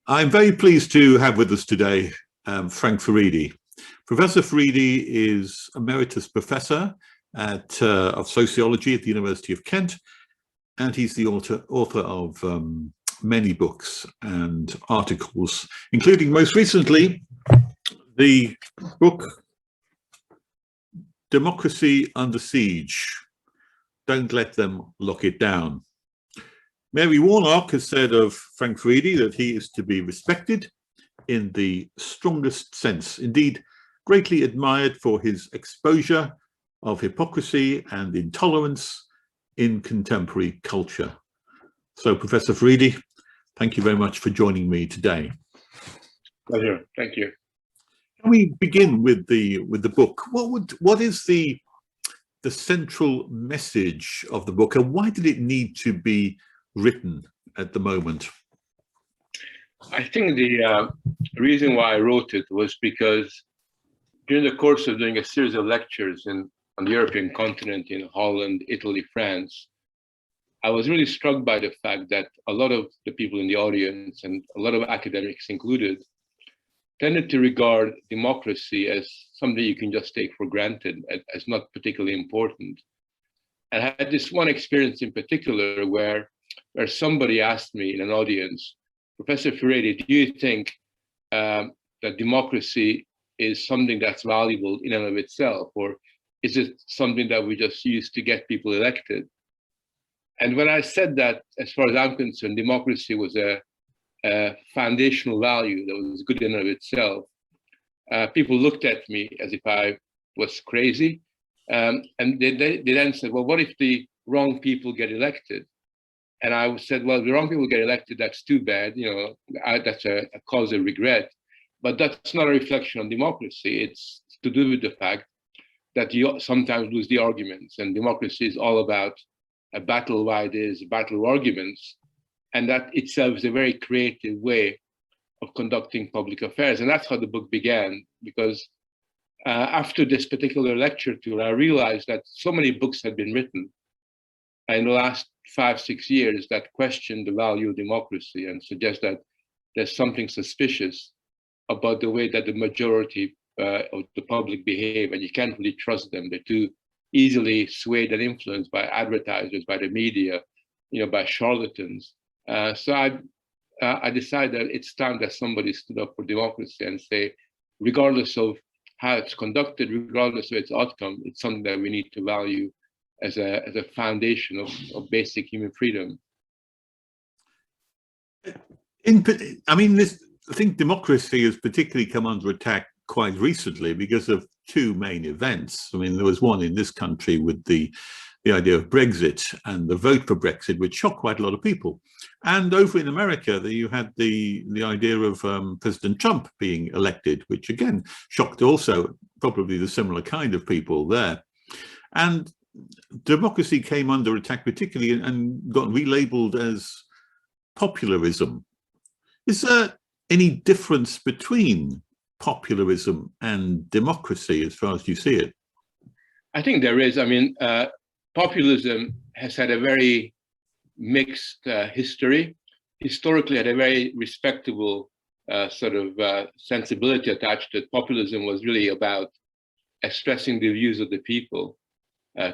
I'm very pleased to have with us today Frank Furedi. Professor Furedi is Emeritus Professor of Sociology at the University of Kent, and he's the author of many books and articles, including most recently the book Democracy Under Siege, Don't Let Them Lock It Down. Mary Warnock has said of Frank Furedi that he is to be respected in the strongest sense, indeed greatly admired for his exposure of hypocrisy and intolerance in contemporary culture. So, Professor Furedi, thank you very much for joining me today. Pleasure. Thank you. Can we begin with the book? What is the central message of the book, and why did it need to be written at the moment? I think the reason why I wrote it was because during the course of doing a series of lectures on the European continent, in Holland, Italy, France, I was really struck by the fact that a lot of the people in the audience, and a lot of academics included, tended to regard democracy as something you can just take for granted, as not particularly important. And I had this one experience in particular where somebody asked me in an audience, Professor Furedi, do you think that democracy is something that's valuable in and of itself, or is it something that we just use to get people elected? And when I said that, as far as I'm concerned, democracy was a foundational value that was good in and of itself, people looked at me as if I was crazy. And they then said, well, what if the wrong people get elected? And I said, well, the wrong people get elected, that's too bad. That's a cause of regret. But that's not a reflection on democracy. It's to do with the fact that you sometimes lose the arguments. And democracy is all about a battle of ideas, a battle of arguments. And that itself is a very creative way of conducting public affairs. And that's how the book began, because after this particular lecture tour, I realized that so many books had been written in the last 5-6 years that question the value of democracy and suggest that there's something suspicious about the way that the majority of the public behave, and you can't really trust them. They're too easily swayed and influenced by advertisers, by the media, by charlatans. So I decided that it's time that somebody stood up for democracy and say, regardless of how it's conducted, regardless of its outcome, it's something that we need to value as a foundation of basic human freedom. I think democracy has particularly come under attack quite recently because of two main events. I mean, there was one in this country with the idea of Brexit and the vote for Brexit, which shocked quite a lot of people. And over in America, you had the idea of President Trump being elected, which again shocked also probably the similar kind of people there. And democracy came under attack particularly and got relabeled as popularism. Is there any difference between popularism and democracy as far as you see it? I think there is. I mean, populism has had a very mixed history. Historically, had a very respectable sensibility attached to it. Populism was really about expressing the views of the people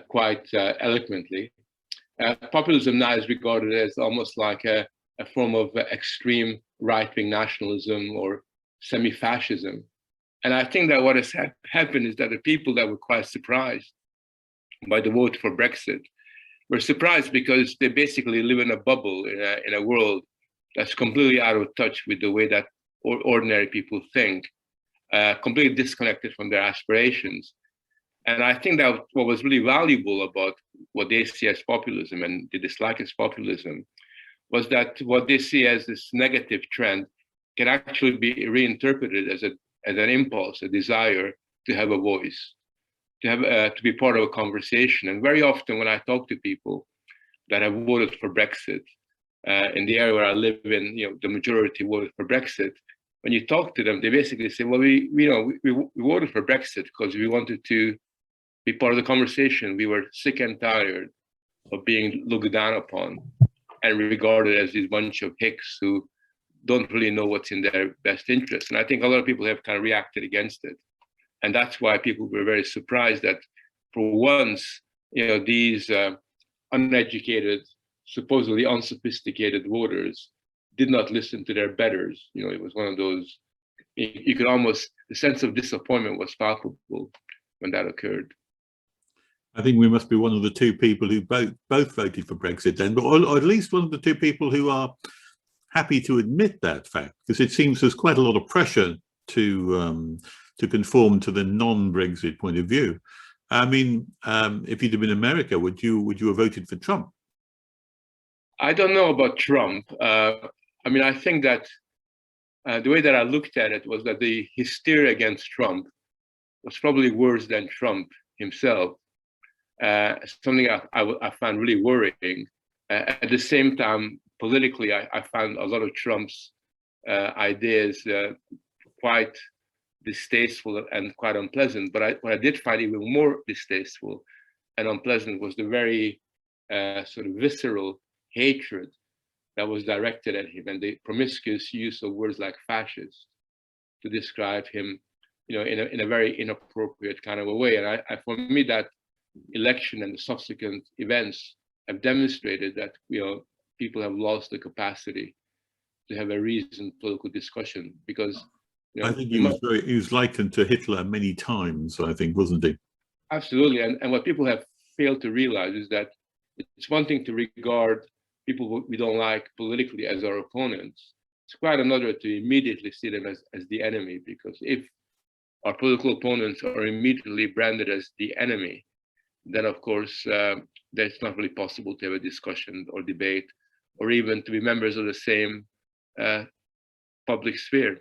quite eloquently. Populism now is regarded as almost like a form of extreme right-wing nationalism or semi-fascism. And I think that what has happened is that the people that were quite surprised by the vote for Brexit were surprised because they basically live in a bubble, in a world that's completely out of touch with the way that ordinary people think, completely disconnected from their aspirations. And I think that what was really valuable about what they see as populism and the dislike as populism was that what they see as this negative trend can actually be reinterpreted as an impulse, a desire to have a voice, to be part of a conversation. And very often when I talk to people that have voted for Brexit, in the area where I live in, the majority voted for Brexit. When you talk to them, they basically say, well, we voted for Brexit because we wanted to be part of the conversation. We were sick and tired of being looked down upon and regarded as this bunch of hicks who don't really know what's in their best interest. And I think a lot of people have kind of reacted against it. And that's why people were very surprised that for once, these uneducated, supposedly unsophisticated voters did not listen to their betters. It was one of those, you could almost, the sense of disappointment was palpable when that occurred. I think we must be one of the two people who both voted for Brexit then, but or at least one of the two people who are happy to admit that fact, because it seems there's quite a lot of pressure to conform to the non-Brexit point of view. I mean, if you'd have been in America, would you have voted for Trump? I don't know about Trump. I mean, I think that the way that I looked at it was that the hysteria against Trump was probably worse than Trump himself. Something I found really worrying. At the same time, politically, I found a lot of Trump's ideas quite distasteful and quite unpleasant. But what I did find even more distasteful and unpleasant was the very sort of visceral hatred that was directed at him, and the promiscuous use of words like fascist to describe him, in a very inappropriate kind of a way. And for me, that election and the subsequent events have demonstrated that people have lost the capacity to have a reasoned political discussion, because I think he was likened to Hitler many times, I think, wasn't he? Absolutely. And what people have failed to realize is that it's one thing to regard people we don't like politically as our opponents. It's quite another to immediately see them as the enemy, because if our political opponents are immediately branded as the enemy, then of course it's not really possible to have a discussion or debate, or even to be members of the same public sphere.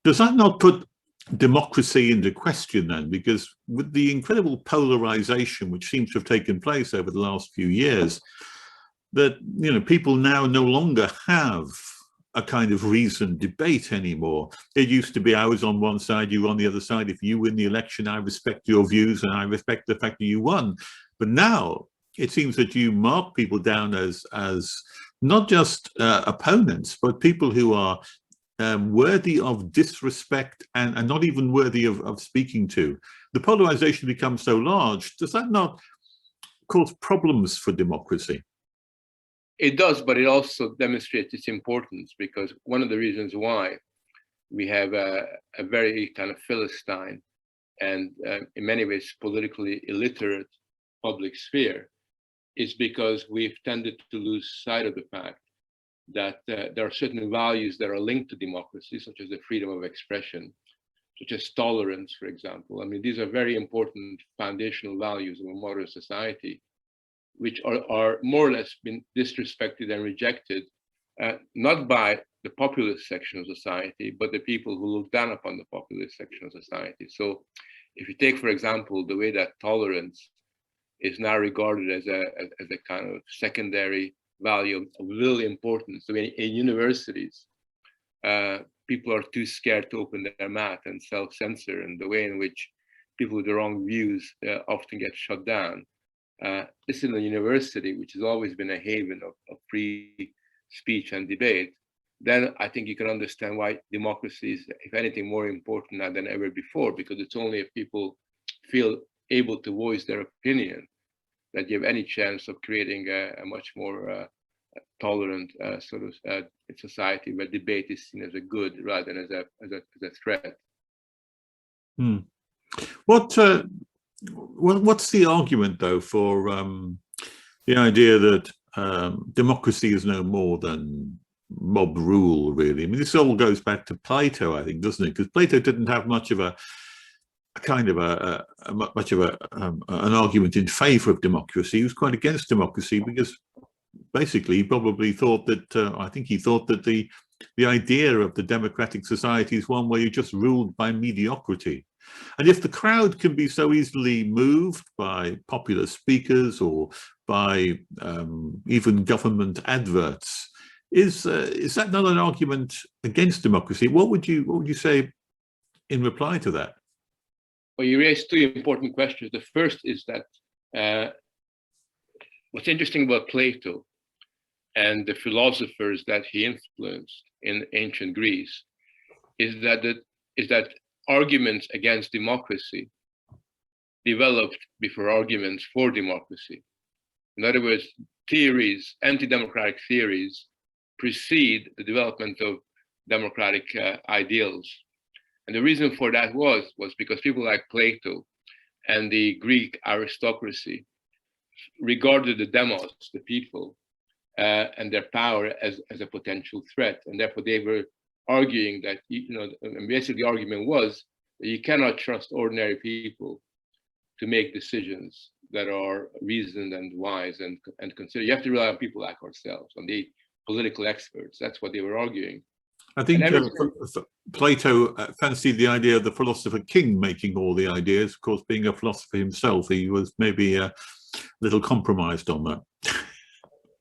Does that not put democracy into question then? Because with the incredible polarization which seems to have taken place over the last few years, that people now no longer have a kind of reasoned debate anymore. It used to be I was on one side, you were on the other side. If you win the election, I respect your views and I respect the fact that you won. But now it seems that you mark people down as not just opponents, but people who are worthy of disrespect and not even worthy of speaking to. The polarization becomes so large. Does that not cause problems for democracy? It does, but it also demonstrates its importance, because one of the reasons why we have a very kind of Philistine and in many ways politically illiterate public sphere is because we've tended to lose sight of the fact that there are certain values that are linked to democracy, such as the freedom of expression, such as tolerance, for example. I mean, these are very important foundational values of a modern society, which are more or less been disrespected and rejected, not by the populist section of society, but the people who look down upon the populist section of society. So if you take, for example, the way that tolerance is now regarded as a kind of secondary value of little importance. So in universities, people are too scared to open their mouth and self-censor, and the way in which people with the wrong views often get shut down. This in a university, which has always been a haven of free speech and debate, then I think you can understand why democracy is, if anything, more important now than ever before, because it's only if people feel able to voice their opinion that you have any chance of creating a much more tolerant sort of society where debate is seen as a good rather than as a threat. What's the argument, though, for the idea that democracy is no more than mob rule, really? I mean, this all goes back to Plato, I think, doesn't it? Because Plato didn't have much of an argument in favor of democracy. He was quite against democracy because basically he probably thought that, I think he thought that the idea of the democratic society is one where you're just ruled by mediocrity. And if the crowd can be so easily moved by popular speakers or by even government adverts, is that not an argument against democracy? What would you say in reply to that? Well, you raised two important questions. The first is that what's interesting about Plato and the philosophers that he influenced in ancient Greece, is that arguments against democracy developed before arguments for democracy. In other words, theories, anti-democratic theories, precede the development of democratic ideals. And the reason for that was because people like Plato and the Greek aristocracy regarded the demos, the people, and their power as a potential threat. And therefore they were arguing that, and basically the argument was that you cannot trust ordinary people to make decisions that are reasoned and wise and consider. You have to rely on people like ourselves, on the political experts. That's what they were arguing. I think Plato fancied the idea of the philosopher king making all the ideas. Of course, being a philosopher himself, he was maybe a little compromised on that.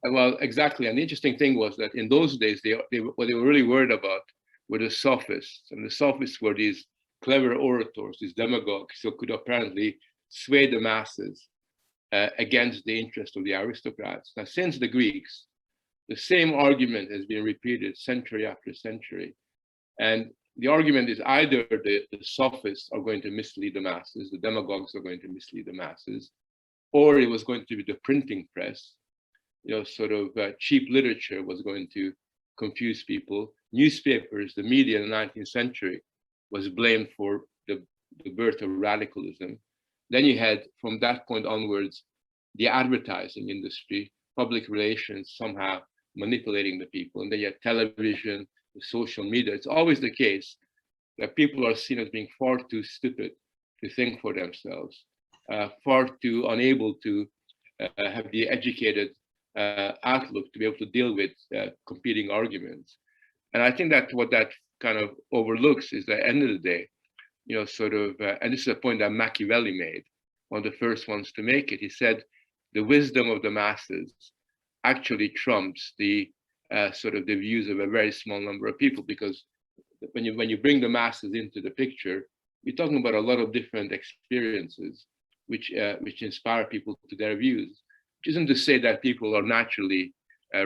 Well, exactly. And the interesting thing was that in those days, what they were really worried about were the sophists. And the sophists were these clever orators, these demagogues, who could apparently sway the masses against the interest of the aristocrats. Now, since the Greeks, the same argument has been repeated century after century. And the argument is either the sophists are going to mislead the masses, the demagogues are going to mislead the masses, or it was going to be the printing press, cheap literature was going to confuse people. Newspapers, the media in the 19th century was blamed for the birth of radicalism. Then you had, from that point onwards, the advertising industry, public relations somehow manipulating the people. And then you had television, the social media. It's always the case that people are seen as being far too stupid to think for themselves, far too unable to have the educated outlook to be able to deal with competing arguments. And I think that what that kind of overlooks is that at the end of the day, and this is a point that Machiavelli made, one of the first ones to make it. He said, the wisdom of the masses actually trumps the the views of a very small number of people, because when you bring the masses into the picture, you're talking about a lot of different experiences which inspire people to their views, which isn't to say that people are naturally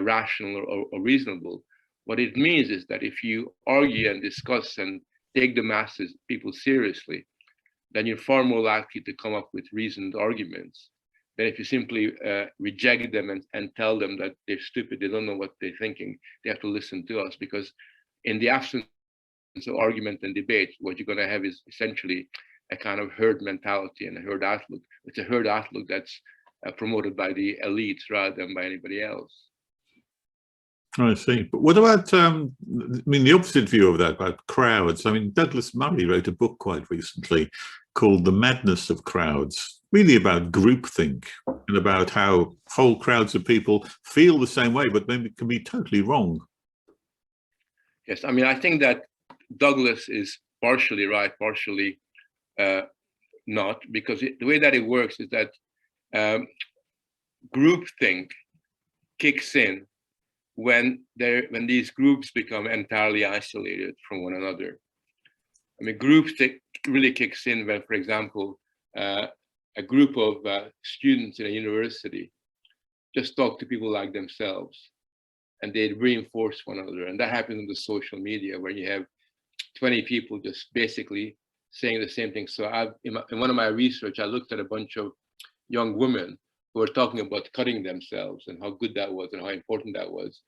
rational or reasonable. What it means is that if you argue and discuss and take the masses, people seriously, then you're far more likely to come up with reasoned arguments than if you simply reject them and tell them that they're stupid, they don't know what they're thinking, they have to listen to us. Because in the absence of argument and debate, what you're going to have is essentially a kind of herd mentality and a herd outlook. It's a herd outlook that's promoted by the elites rather than by anybody else. I see. But what about, the opposite view of that, about crowds? Douglas Murray wrote a book quite recently called The Madness of Crowds, really about groupthink and about how whole crowds of people feel the same way, but maybe can be totally wrong. Yes, I think that Douglas is partially right, partially not, because the way that it works is that groupthink kicks in when these groups become entirely isolated from one another. Groupthink really kicks in when, for example, a group of students in a university just talk to people like themselves, and they reinforce one another. And that happens on the social media, where you have 20 people just basically saying the same thing. So in one of my research, I looked at a bunch of young women who were talking about cutting themselves and how good that was and how important that was.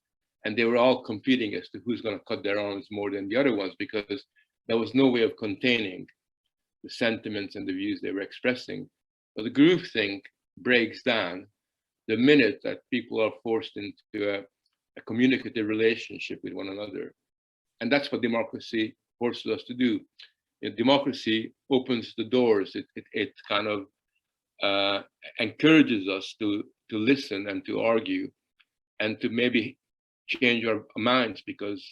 And they were all competing as to who's going to cut their arms more than the other ones, because there was no way of containing the sentiments and the views they were expressing. But the groupthink breaks down the minute that people are forced into a communicative relationship with one another. And that's what democracy forces us to do. Democracy opens the doors. It kind of encourages us to listen and to argue and to maybe change our minds because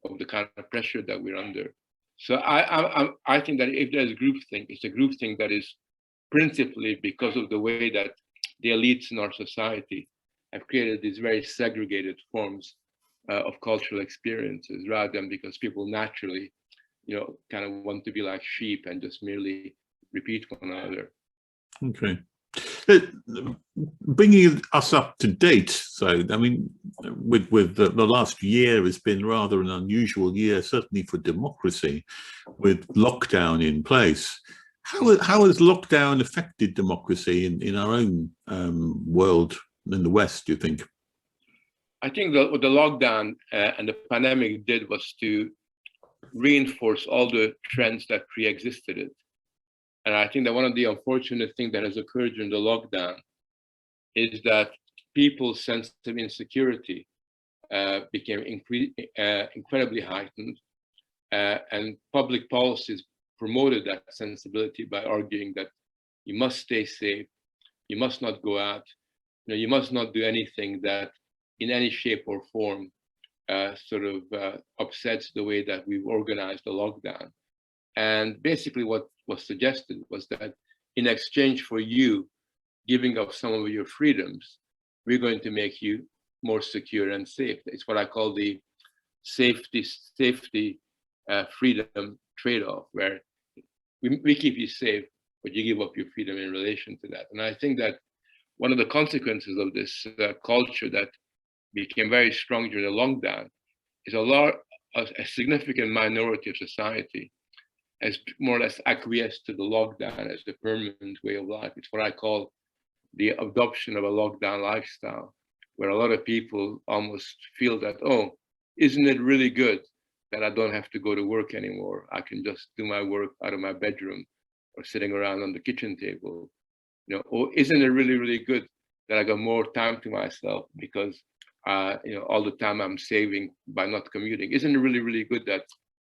of the kind of pressure that we're under. So I think that if there's groupthink, it's a groupthink that is principally because of the way that the elites in our society have created these very segregated forms of cultural experiences, rather than because people naturally, kind of want to be like sheep and just merely repeat one another. Okay. Bringing us up to date, so I mean, with the last year has been rather an unusual year, certainly for democracy, with lockdown in place. How has lockdown affected democracy in our own world in the West, do you think? I think what the lockdown and the pandemic did was to reinforce all the trends that pre-existed it. And I think that one of the unfortunate things that has occurred during the lockdown is that people's sense of insecurity became incredibly heightened, and public policies promoted that sensibility by arguing that you must stay safe, you must not go out, you must not do anything that in any shape or form upsets the way that we've organized the lockdown. And basically what was suggested was that in exchange for you giving up some of your freedoms, we're going to make you more secure and safe. It's what I call the safety freedom trade-off, where we keep you safe, but you give up your freedom in relation to that. And I think that one of the consequences of this culture that became very strong during the lockdown is a significant minority of society has more or less acquiesced to the lockdown as the permanent way of life. It's what I call the adoption of a lockdown lifestyle, where a lot of people almost feel that, oh, isn't it really good that I don't have to go to work anymore? I can just do my work out of my bedroom or sitting around on the kitchen table. Or isn't it really, really good that I got more time to myself because all the time I'm saving by not commuting? Isn't it really, really good that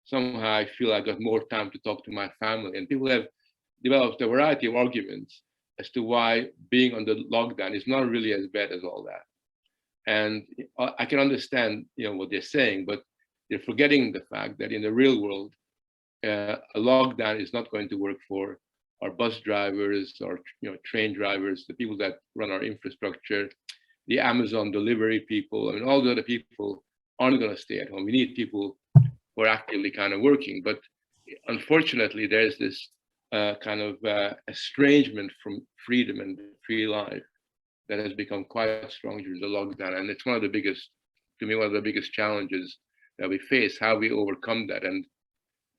somehow I feel I got more time to talk to my family? And people have developed a variety of arguments as to why being on the lockdown is not really as bad as all that. And I can understand, what they're saying, but they're forgetting the fact that in the real world, a lockdown is not going to work for our bus drivers, our train drivers, the people that run our infrastructure, the Amazon delivery people. I mean, all the other people aren't going to stay at home. We need people who are actively kind of working. But unfortunately, there's this estrangement from freedom and free life that has become quite strong during the lockdown. And it's one of the biggest challenges that we face, how we overcome that and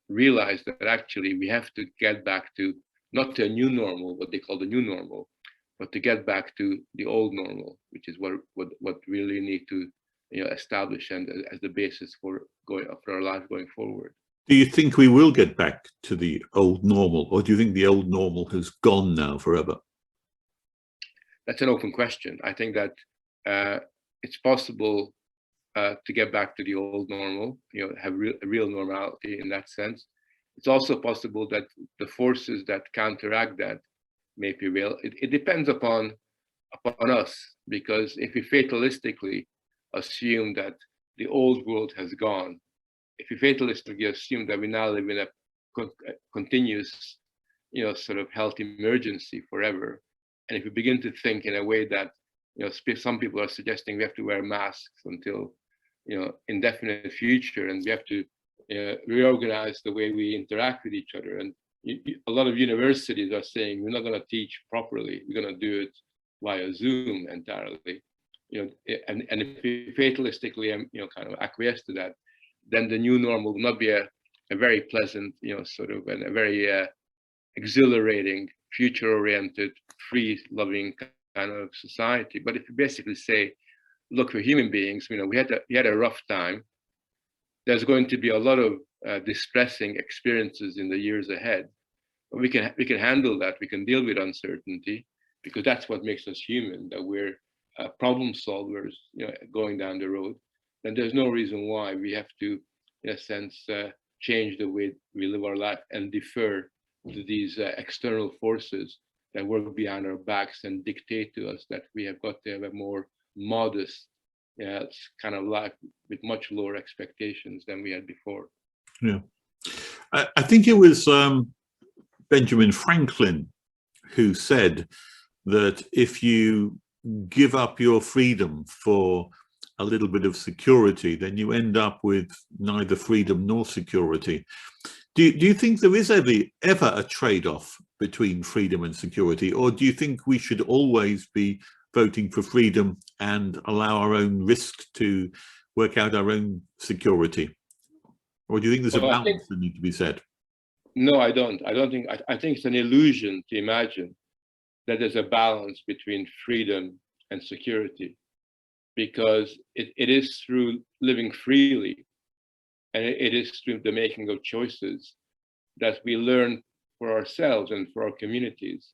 realize that actually we have to get back to not to a new normal, what they call the new normal, but to get back to the old normal, which is what we really need to establish and as the basis for our life going forward. Do you think we will get back to the old normal, or do you think the old normal has gone now forever? That's an open question. I think that it's possible to get back to the old normal, have real normality in that sense. It's also possible that the forces that counteract that may prevail. It depends upon us, because if we fatalistically assume that the old world has gone, if we fatalistically assume that we now live in a continuous, health emergency forever, and if we begin to think in a way that, some people are suggesting we have to wear masks until, indefinite future, and we have to reorganize the way we interact with each other. And a lot of universities are saying we're not going to teach properly. We're going to do it via Zoom entirely. And if we fatalistically, acquiesce to that, then the new normal will not be a very pleasant, and a very exhilarating, future-oriented, free-loving kind of society. But if you basically say, look, we're human beings, we had a rough time. There's going to be a lot of distressing experiences in the years ahead. But we can handle that. We can deal with uncertainty, because that's what makes us human, that we're problem solvers, going down the road. Then there's no reason why we have to, in a sense, change the way we live our life and defer to these external forces that work behind our backs and dictate to us that we have got to have a more modest kind of life with much lower expectations than we had before. Yeah, I think it was Benjamin Franklin who said that if you give up your freedom for a little bit of security, then you end up with neither freedom nor security. Do you think there is ever a trade-off between freedom and security, or do you think we should always be voting for freedom and allow our own risk to work out our own security? Or do you think there's a balance that needs to be said? No, I don't. I think it's an illusion to imagine that there's a balance between freedom and security, because it is through living freely, and it is through the making of choices that we learn for ourselves and for our communities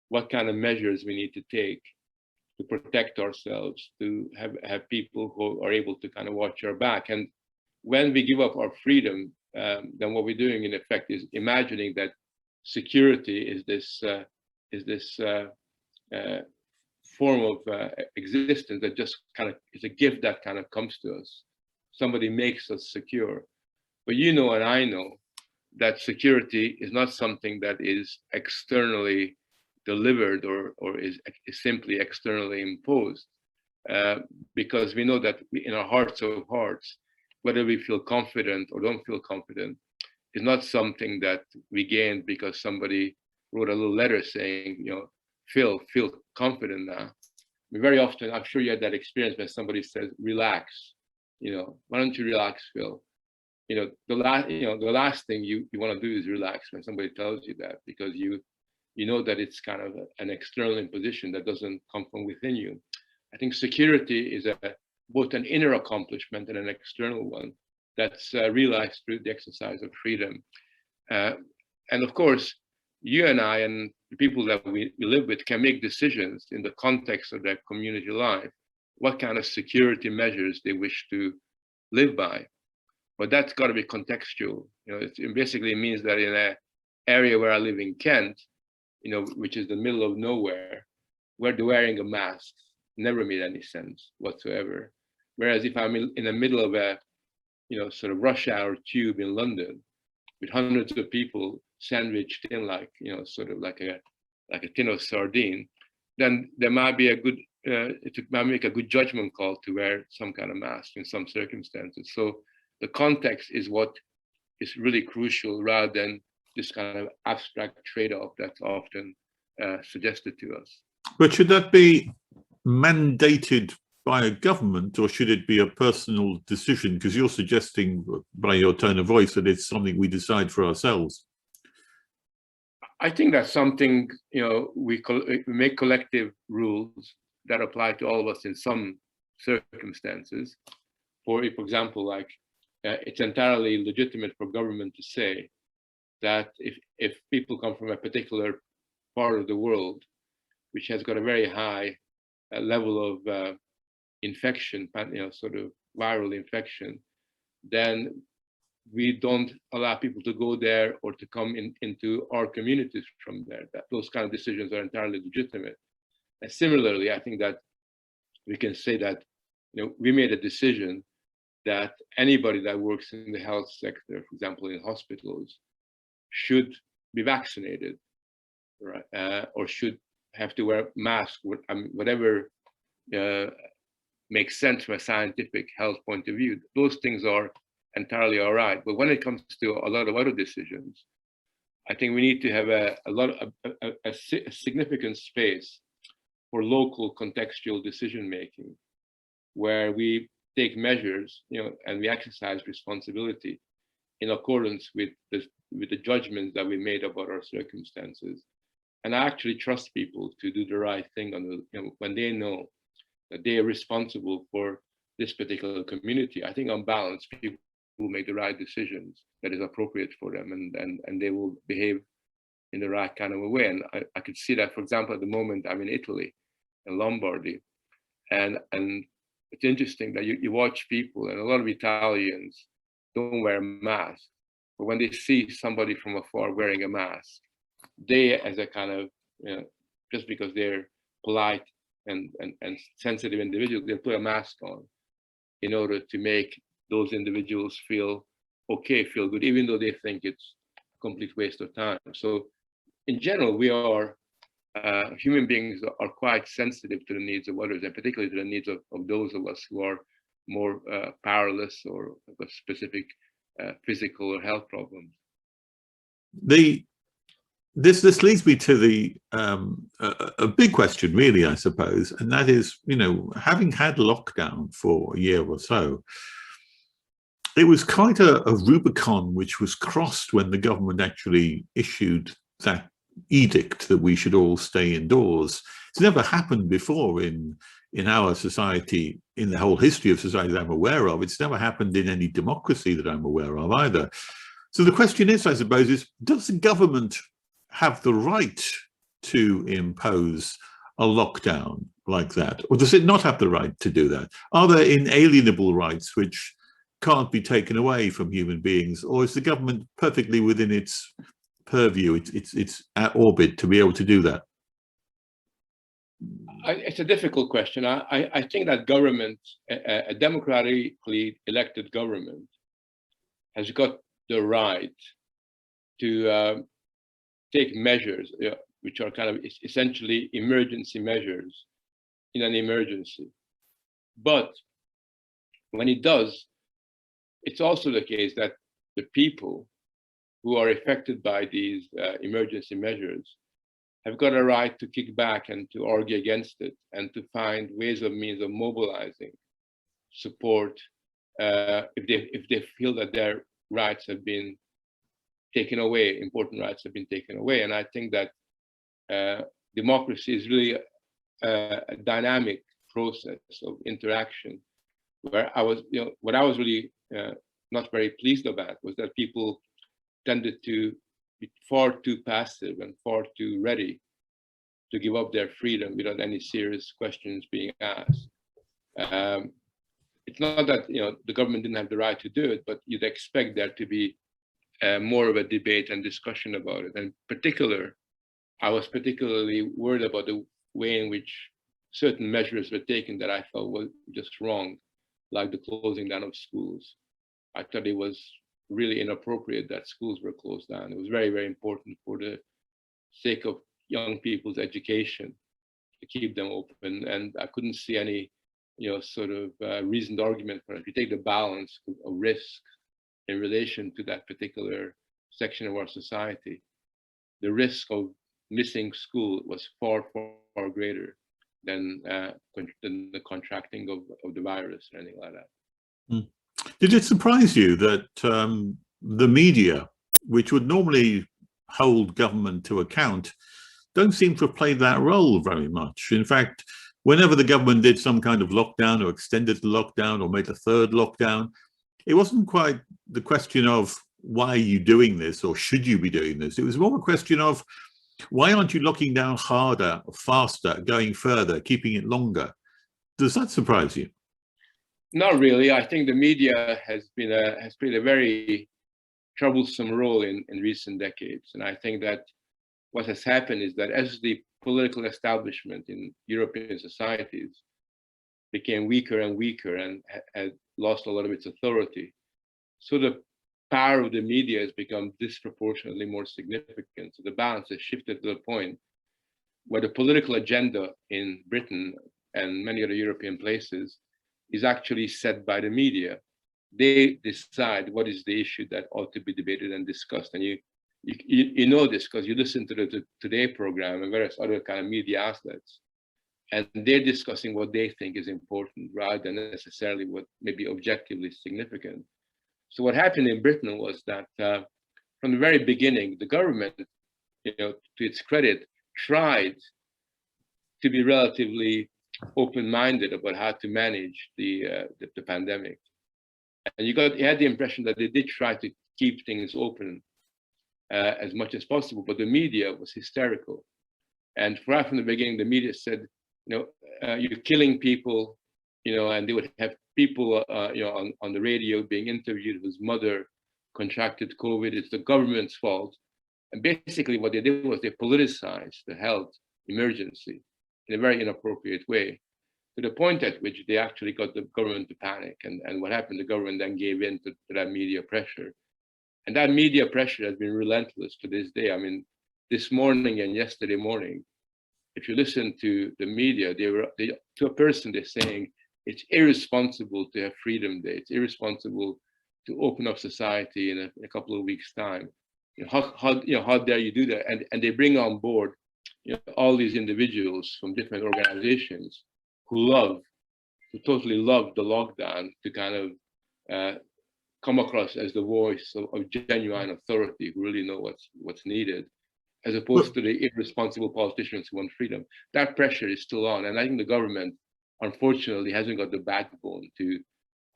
what kind of measures we need to take to protect ourselves, to have people who are able to kind of watch our back. And when we give up our freedom, then what we're doing in effect is imagining that security is this form of existence that just kind of is a gift that kind of comes to us. Somebody makes us secure. But you know and I know that security is not something that is externally delivered or is simply externally imposed, because we know that in our hearts of hearts, whether we feel confident or don't feel confident is not something that we gained because somebody wrote a little letter saying, you know, Phil, feel confident now. I mean, very often, I'm sure you had that experience when somebody says, relax, you know, why don't you relax, Phil? You know, the last thing you want to do is relax when somebody tells you that, because you know that it's kind of an external imposition that doesn't come from within you. I think security is both an inner accomplishment and an external one that's realized through the exercise of freedom. And of course, you and I and the people that we live with can make decisions in the context of their community life, what kind of security measures they wish to live by. But that's got to be contextual. You know, it basically means that in an area where I live in Kent, you know, which is the middle of nowhere, where wearing a mask never made any sense whatsoever. Whereas if I'm in the middle of a, you know, sort of rush hour tube in London with hundreds of people sandwiched in like, you know, sort of like a tin of sardine, then there might be a good, it might make a good judgment call to wear some kind of mask in some circumstances. So the context is what is really crucial, rather than this kind of abstract trade-off that's often suggested to us. But should that be mandated by a government, or should it be a personal decision? Because you're suggesting by your tone of voice that it's something we decide for ourselves. I think that's something, you know, we make collective rules that apply to all of us in some circumstances. For example, like it's entirely legitimate for government to say that if people come from a particular part of the world, which has got a very high level of infection, you know, sort of viral infection, then we don't allow people to go there or to come into our communities from there. Those kind of decisions are entirely legitimate. And similarly, I think that we can say that, you know, we made a decision that anybody that works in the health sector, for example, in hospitals, should be vaccinated, right? Or should have to wear masks, whatever makes sense from a scientific health point of view. Those things are entirely all right. But when it comes to a lot of other decisions, I think we need to have a significant space for local contextual decision making, where we take measures, you know, and we exercise responsibility in accordance with the judgments that we made about our circumstances. And I actually trust people to do the right thing when they know that they are responsible for this particular community. I think on balance, people will make the right decisions that is appropriate for them, and they will behave in the right kind of a way. And I could see that, for example, at the moment I'm in Italy, in Lombardy, and it's interesting that you watch people, and a lot of Italians don't wear a mask, but when they see somebody from afar wearing a mask, they, as a kind of, you know, just because they're polite and sensitive individuals, they'll put a mask on in order to make those individuals feel okay, feel good, even though they think it's a complete waste of time. So in general, we are, human beings are quite sensitive to the needs of others, and particularly to the needs of those of us who are more powerless or have specific physical or health problems. this leads me to the a big question, really, I suppose, and that is, having had lockdown for a year or so, it was quite a Rubicon which was crossed when the government actually issued that edict that we should all stay indoors. It's never happened before in our society, in the whole history of society that I'm aware of. It's never happened in any democracy that I'm aware of either. So the question is, I suppose, does the government have the right to impose a lockdown like that? Or does it not have the right to do that? Are there inalienable rights which can't be taken away from human beings? Or is the government perfectly within its purview, its orbit to be able to do that? It's a difficult question. I think that government, a democratically elected government, has got the right to take measures which are kind of essentially emergency measures in an emergency. But when it does, it's also the case that the people who are affected by these emergency measures have got a right to kick back and to argue against it and to find ways of means of mobilizing support if they feel that their rights have been taken away, important rights have been taken away. And I think that democracy is really a dynamic process of interaction, where what I was really not very pleased about was that people tended to be far too passive and far too ready to give up their freedom without any serious questions being asked. It's not that the government didn't have the right to do it, but you'd expect there to be more of a debate and discussion about it. And I was particularly worried about the way in which certain measures were taken that I felt were just wrong, like the closing down of schools. I thought it was really inappropriate that schools were closed down. It was very, very important for the sake of young people's education to keep them open. And I couldn't see any, sort of reasoned argument for it. If you take the balance of risk in relation to that particular section of our society, the risk of missing school was far, far, far greater than the contracting of the virus or anything like that. Mm. Did it surprise you that the media, which would normally hold government to account, don't seem to have played that role very much? In fact, whenever the government did some kind of lockdown or extended the lockdown or made a third lockdown, it wasn't quite the question of why are you doing this or should you be doing this? It was more a question of why aren't you locking down harder, faster, going further, keeping it longer? Does that surprise you? Not really. I think the media has played a very troublesome role in recent decades. And I think that what has happened is that as the political establishment in European societies became weaker and weaker and had lost a lot of its authority, so the power of the media has become disproportionately more significant. So the balance has shifted to the point where the political agenda in Britain and many other European places is actually set by the media. They decide what is the issue that ought to be debated and discussed. And you know this because you listen to the Today program and various other kind of media outlets, and they're discussing what they think is important rather than necessarily what may be objectively significant. So what happened in Britain was that from the very beginning, the government, to its credit, tried to be relatively open-minded about how to manage the pandemic. And you had the impression that they did try to keep things open as much as possible, but the media was hysterical. And right from the beginning, the media said, you're killing people, and they would have people, on the radio being interviewed whose mother contracted COVID. It's the government's fault. And basically what they did was they politicized the health emergency in a very inappropriate way, to the point at which they actually got the government to panic. And what happened, the government then gave in to that media pressure. And that media pressure has been relentless to this day. I mean, this morning and yesterday morning, if you listen to the media, to a person, they're saying it's irresponsible to have Freedom Day. It's irresponsible to open up society in a couple of weeks' time. how dare you do that? And they bring on board all these individuals from different organizations who totally love the lockdown, to kind of come across as the voice of genuine authority who really know what's needed, as opposed to the irresponsible politicians who want freedom. That pressure is still on, and I think the government, unfortunately, hasn't got the backbone to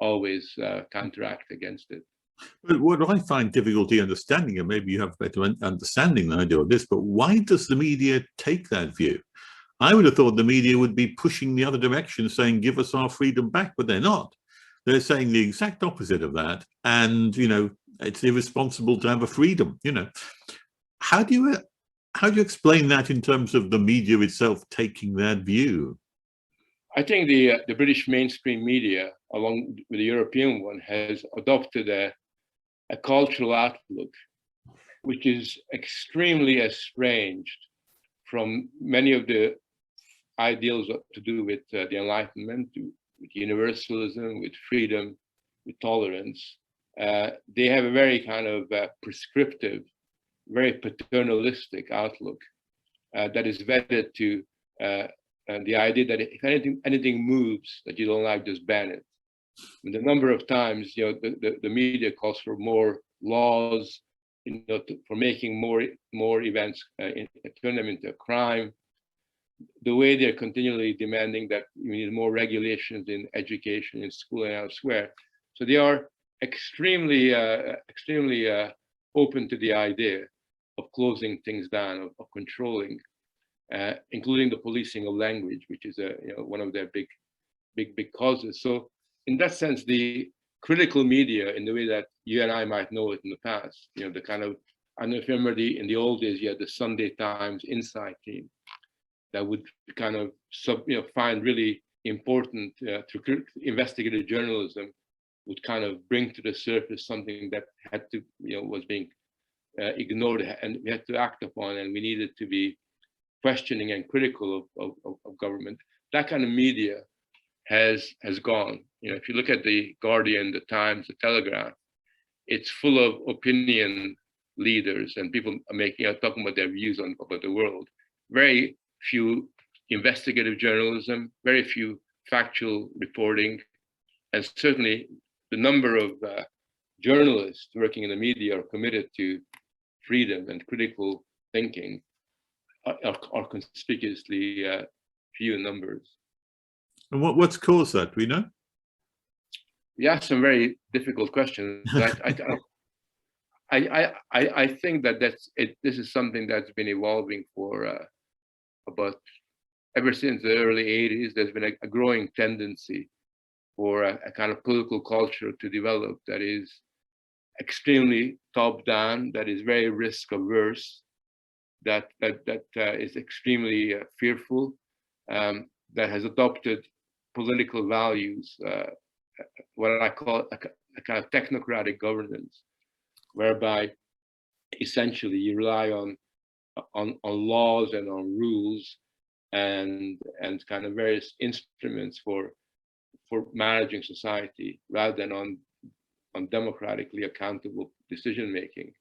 always counteract against it. But what I find difficulty understanding, and maybe you have better understanding than I do of this, but why does the media take that view? I would have thought the media would be pushing the other direction, saying, give us our freedom back, but they're not. They're saying the exact opposite of that. And, it's irresponsible to have a freedom, How do you explain that in terms of the media itself taking that view? I think the British mainstream media, along with the European one, has adopted a cultural outlook which is extremely estranged from many of the ideals to do with the Enlightenment, with universalism, with freedom, with tolerance. They have a very kind of prescriptive, very paternalistic outlook that is vetted to the idea that if anything moves that you don't like, just ban it. And the number of times the media calls for more laws, for making more events, turn them into a crime. The way they're continually demanding that we need more regulations in education, in school, and elsewhere. So they are extremely open to the idea of closing things down, of controlling, including the policing of language, which is one of their big causes. So in that sense, the critical media, in the way that you and I might know it in the past, the kind of, I don't know if you remember in the old days, you had the Sunday Times Inside team that would kind of find really important through investigative journalism, would kind of bring to the surface something that had to, was being ignored, and we had to act upon, and we needed to be questioning and critical of government. That kind of media has gone. If you look at the Guardian, the Times, the Telegraph, it's full of opinion leaders and people talking about their views about the world. Very few investigative journalism, very few factual reporting, and certainly the number of journalists working in the media are committed to freedom and critical thinking are conspicuously few in numbers. And what's caused that? Do we know? You asked some very difficult questions. I think that this is something that's been evolving for about ever since the early 80s. There's been a growing tendency for a kind of political culture to develop that is extremely top-down, that is very risk-averse, that is extremely fearful, that has adopted political values, what I call a kind of technocratic governance, whereby essentially you rely on laws and on rules and kind of various instruments for managing society, rather than on democratically accountable decision making.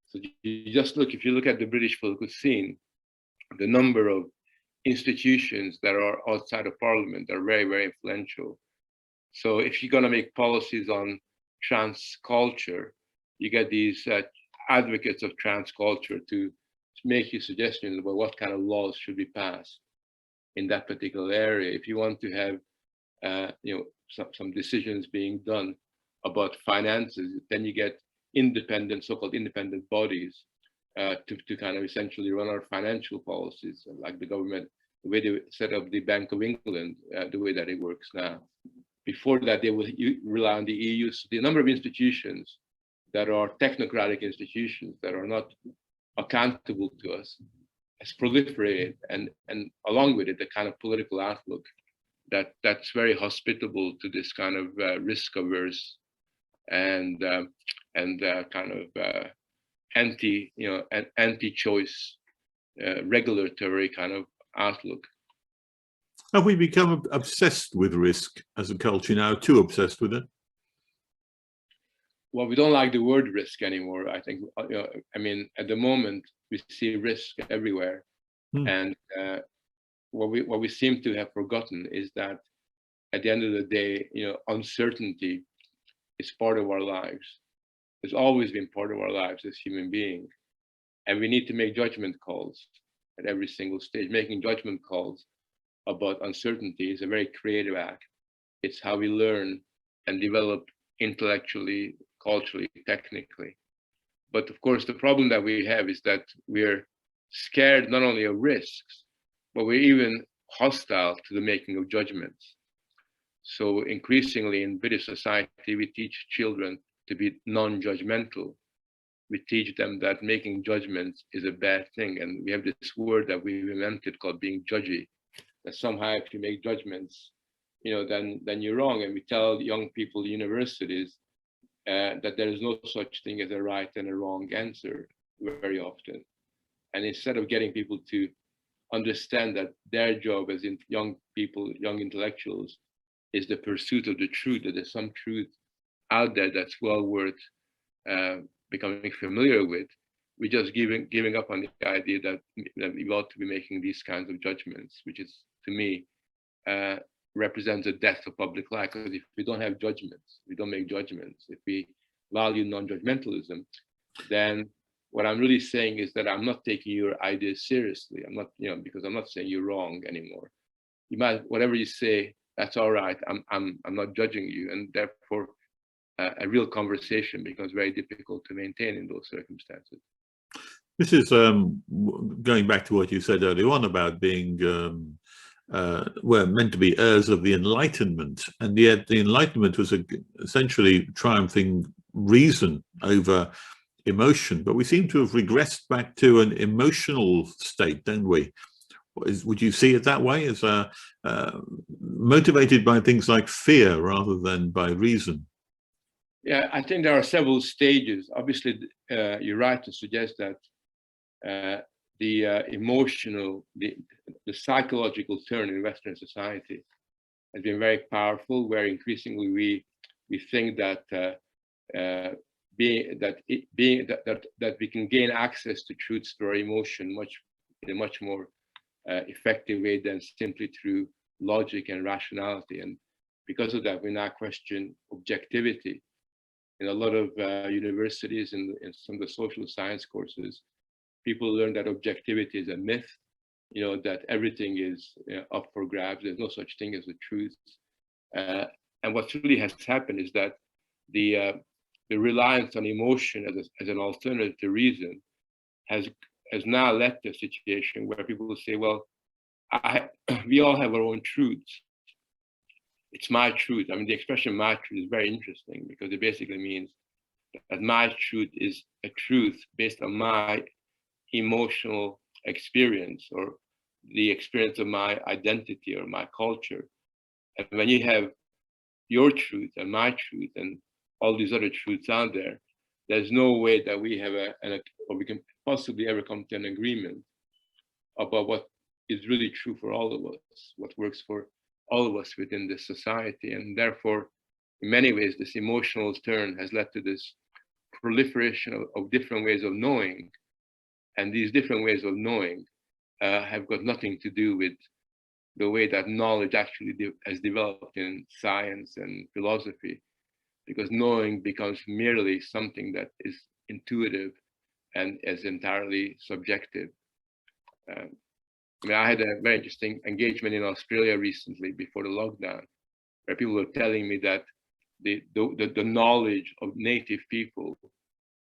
So if you look at the British political scene, the number of institutions that are outside of Parliament are very, very influential. So if you're going to make policies on trans culture, you get these advocates of trans culture to make you suggestions about what kind of laws should be passed in that particular area. If you want to have some decisions being done about finances, then you get so-called independent bodies to kind of essentially run our financial policies, like the government, the way they set up the Bank of England, the way that it works now. Before that, they would rely on the EU. So the number of institutions that are technocratic institutions that are not accountable to us has proliferated, and along with it, the kind of political outlook that's very hospitable to this kind of risk-averse and kind of anti-choice regulatory kind of outlook. Have we become obsessed with risk as a culture now, too obsessed with it? well, we don't like the word risk anymore. I think, I mean, at the moment we see risk everywhere, and what we seem to have forgotten is that at the end of the day, uncertainty is part of our lives. It's always been part of our lives as human beings, and we need to make judgment calls at every single stage. Making judgment calls about uncertainty is a very creative act. It's how we learn and develop intellectually, culturally, technically. But of course, the problem that we have is that we're scared not only of risks, but we're even hostile to the making of judgments. So increasingly in British society, we teach children to be non-judgmental. We teach them that making judgments is a bad thing. And we have this word that we've invented called being judgy, that somehow if you make judgments, then you're wrong. And we tell young people, universities, that there is no such thing as a right and a wrong answer very often. And instead of getting people to understand that their job as young people, young intellectuals, is the pursuit of the truth, that there's some truth out there that's well worth becoming familiar with, we're just giving up on the idea that we ought to be making these kinds of judgments, which is, to me, represents the death of public life. Because if we don't have judgments, we don't make judgments, if we value non-judgmentalism, then what I'm really saying is that I'm not taking your ideas seriously. I'm not, because I'm not saying you're wrong anymore. You might, whatever you say, that's all right. I'm not judging you, and therefore a real conversation becomes very difficult to maintain in those circumstances. This is going back to what you said earlier on about being we're meant to be heirs of the Enlightenment, and yet the Enlightenment was essentially triumphing reason over emotion. But we seem to have regressed back to an emotional state, don't we? Would you see it that way, as motivated by things like fear rather than by reason? Yeah, I think there are several stages. Obviously, you're right to suggest that the emotional, the psychological turn in Western society has been very powerful, where increasingly we think that that we can gain access to truth through our emotion in a much more effective way than simply through logic and rationality. And because of that, we now question objectivity. In a lot of universities and in some of the social science courses, people learn that objectivity is a myth, that everything is up for grabs. There's no such thing as the truth. And what really has happened is that the reliance on emotion as an alternative to reason has now led to a situation where people will say, well, we all have our own truths. It's my truth. I mean, the expression my truth is very interesting, because it basically means that my truth is a truth based on my emotional experience, or the experience of my identity or my culture. And when you have your truth and my truth and all these other truths out there, there's no way that we have or we can possibly ever come to an agreement about what is really true for all of us, what works for all of us within this society. And therefore, in many ways, this emotional turn has led to this proliferation of different ways of knowing. And these different ways of knowing have got nothing to do with the way that knowledge actually has developed in science and philosophy, because knowing becomes merely something that is intuitive and is entirely subjective. I mean, I had a very interesting engagement in Australia recently before the lockdown, where people were telling me that the knowledge of native people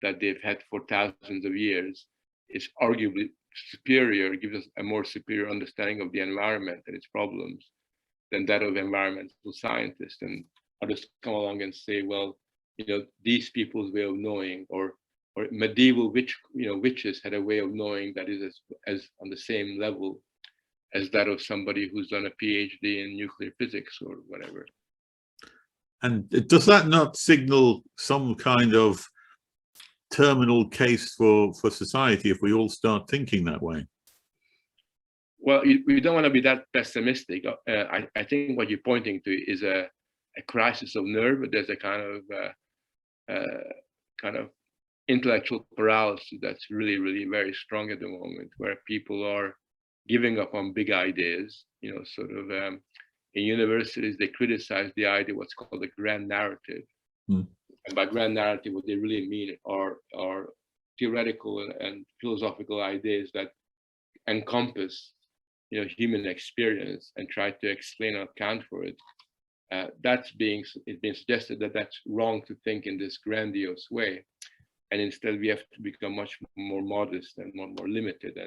that they've had for thousands of years is arguably superior, gives us a more superior understanding of the environment and its problems than that of environmental scientists. And others come along and say, well, these people's way of knowing, or medieval witches had a way of knowing that is as on the same level as that of somebody who's done a PhD in nuclear physics or whatever. And does that not signal some kind of terminal case for society if we all start thinking that way? Well, we don't want to be that pessimistic. I think what you're pointing to is a crisis of nerve. There's a kind of kind of intellectual paralysis that's really, really very strong at the moment, where people are giving up on big ideas. Sort of in universities, they criticize the idea, what's called the grand narrative. And by grand narrative, what they really mean are theoretical and philosophical ideas that encompass human experience and try to explain or account for it. It's being suggested that that's wrong to think in this grandiose way, and instead we have to become much more modest and more limited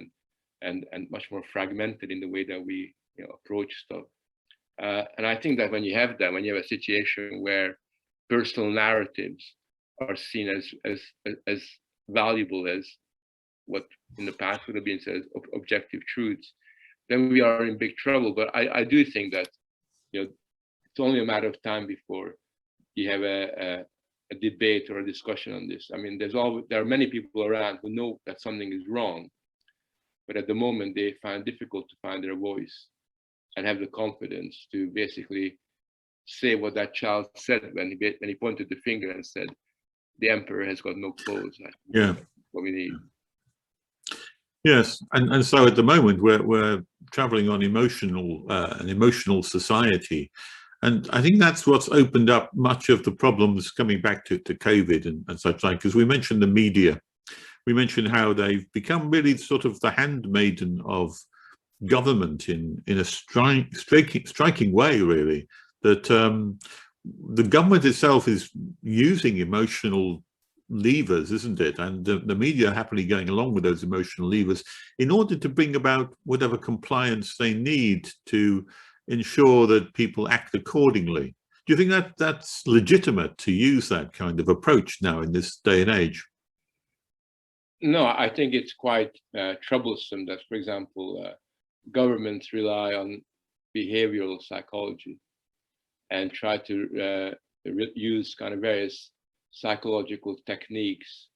and much more fragmented in the way that we approach stuff. And I think that when you have a situation where personal narratives are seen as valuable as what in the past would have been said objective truths, then we are in big trouble. But I do think that it's only a matter of time before you have a debate or a discussion on this. I mean, there are many people around who know that something is wrong, but at the moment they find it difficult to find their voice and have the confidence to basically say what that child said when he pointed the finger and said, "The emperor has got no clothes." Yeah, what we need. Yes, and so at the moment we're traveling on an emotional society, and I think that's what's opened up much of the problems coming back to COVID and such like. Because we mentioned the media, we mentioned how they've become really sort of the handmaiden of government in a striking way, really. That the government itself is using emotional levers, isn't it? And the media are happily going along with those emotional levers in order to bring about whatever compliance they need to ensure that people act accordingly. Do you think that that's legitimate to use that kind of approach now in this day and age? No, I think it's quite troublesome that, for example, governments rely on behavioral psychology and try to use kind of various psychological techniques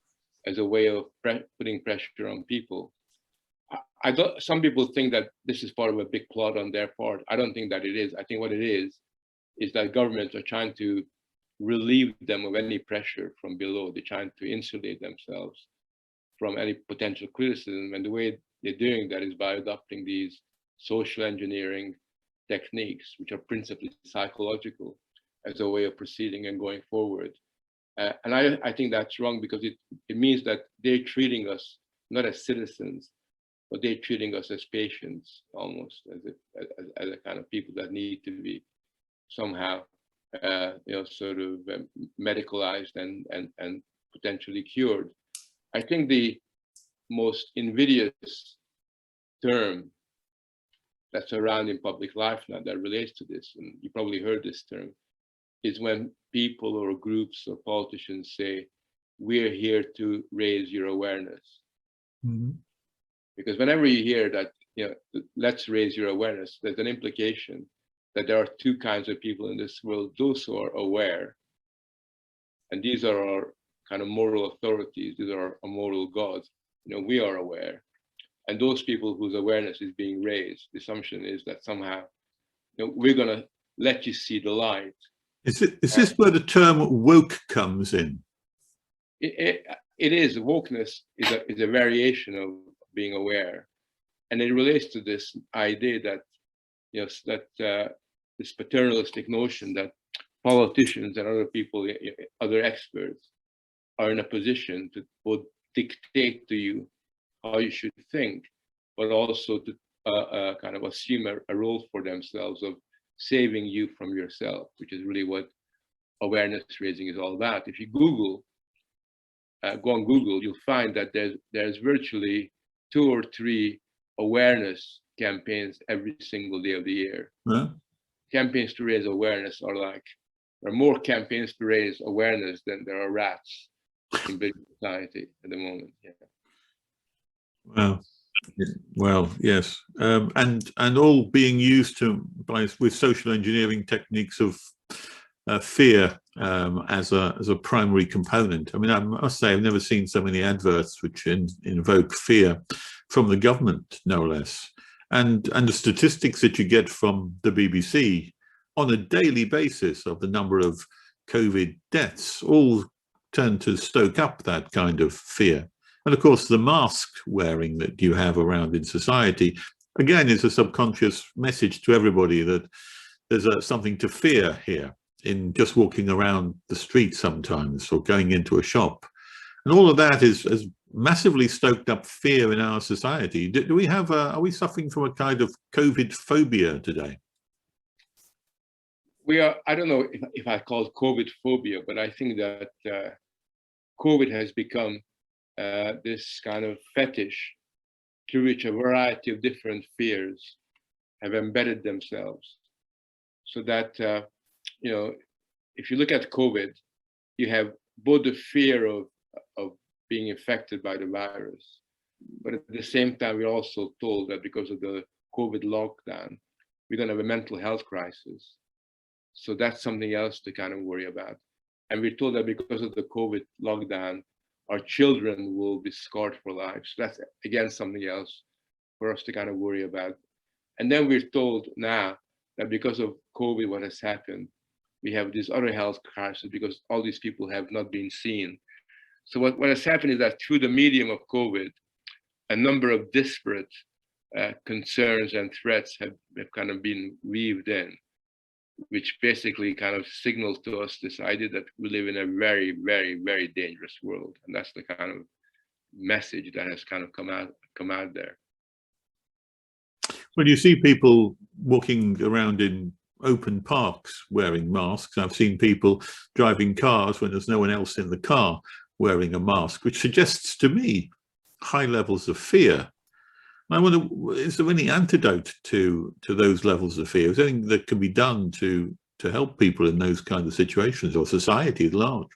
as a way of putting pressure on people. Some people think that this is part of a big plot on their part. I don't think that it is. I think what it is that governments are trying to relieve them of any pressure from below. They're trying to insulate themselves from any potential criticism. And the way they're doing that is by adopting these social engineering techniques, which are principally psychological, as a way of proceeding and going forward. And I think that's wrong, because it means that they're treating us not as citizens, but they're treating us as patients, almost as a kind of people that need to be somehow, sort of medicalized and potentially cured. I think the most invidious term that's around in public life now that relates to this, and you probably heard this term, is when people or groups or politicians say, "We're here to raise your awareness." Mm-hmm. Because whenever you hear that, let's raise your awareness, there's an implication that there are two kinds of people in this world: those who are aware, and these are our kind of moral authorities, these are our moral gods, we are aware, and those people whose awareness is being raised, the assumption is that somehow we're going to let you see the light. Is this where the term woke comes in? It is. Wokeness is a variation of being aware, and it relates to this idea that this paternalistic notion that politicians and other people, other experts, are in a position to both dictate to you how you should think, but also to kind of assume a role for themselves of saving you from yourself, which is really what awareness raising is all about. If you go on Google, you'll find that there's virtually 2 or 3 awareness campaigns every single day of the year. Huh? Campaigns to raise awareness there are more campaigns to raise awareness than there are rats in big society at the moment. Yeah. Well, yes, and all being used with social engineering techniques of fear as a primary component. I mean, I must say I've never seen so many adverts which invoke fear from the government, no less. And the statistics that you get from the BBC on a daily basis of the number of COVID deaths all tend to stoke up that kind of fear. And of course, the mask wearing that you have around in society, again, is a subconscious message to everybody that there's something to fear here in just walking around the street sometimes or going into a shop. And all of that has massively stoked up fear in our society. Do we have, are we suffering from a kind of COVID phobia today? We are, I don't know if I call it COVID phobia, but I think that COVID has become this kind of fetish to which a variety of different fears have embedded themselves. So that, you know, if you look at COVID, you have both the fear of being infected by the virus, but at the same time, we're also told that because of the COVID lockdown, we're going to have a mental health crisis. So that's something else to kind of worry about. And we're told that because of the COVID lockdown, our children will be scarred for life. So that's, again, something else for us to kind of worry about. And then we're told now that because of COVID, what has happened, we have this other health crisis because all these people have not been seen. So what has happened is that through the medium of COVID, a number of disparate concerns and threats have kind of been weaved in, which basically kind of signals to us this idea that we live in a very, very, very dangerous world. And that's the kind of message that has kind of come out there. When you see people walking around in open parks wearing masks, I've seen people driving cars when there's no one else in the car wearing a mask, which suggests to me high levels of fear. I wonder, is there any antidote to those levels of fear? Is there anything that can be done to help people in those kinds of situations, or society at large?